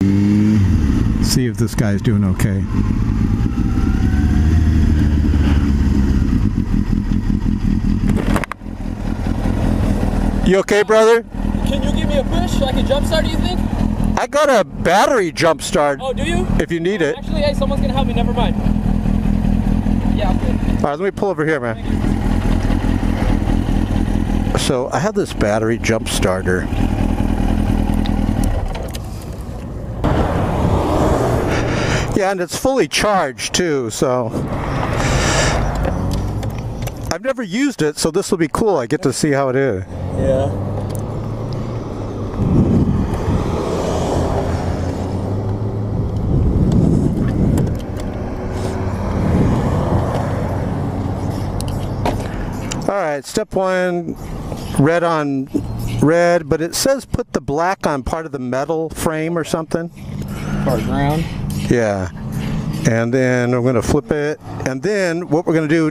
See if this guy's doing okay. You okay, brother? Can you give me a push so I can jump start, do you think? I got a battery jump start. Oh, do you? If you need it. Actually, hey, someone's gonna help me, never mind. Yeah, I'm good. Alright, let me pull over here, man. So I have this battery jump starter. Yeah, and it's fully charged too, so I've never used it, so this will be cool. I get to see how it is. Yeah. Alright, step one, red on red, but it says put the black on part of the metal frame or something. Part ground. Yeah. And then we're going to flip it. And then what we're going to do,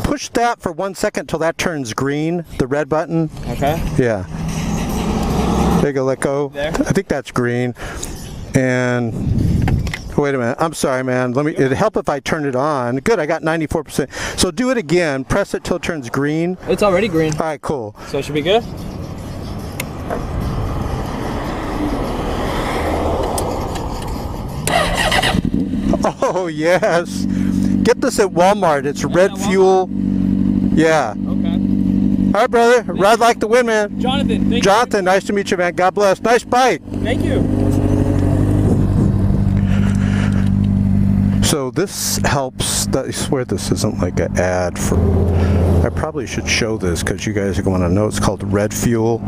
push that for 1 second till that turns green, the red button. Okay. Yeah. There you go, let go. There. I think that's green. And wait a minute. I'm sorry, man. It'd help if I turn it on. Good, I got 94%. So do it again. Press it till it turns green. It's already green. All right, cool. So it should be good? Oh, yes. Get this at Walmart. It's Red Fuel. Yeah. Okay. All right, brother. Ride like the wind, man. Jonathan, thank Jonathan, nice to meet you, man. God bless. Nice bike. you. Thank you. So this helps. I swear this isn't like an ad for. I probably should show this because you guys are going to know. It's called Red Fuel.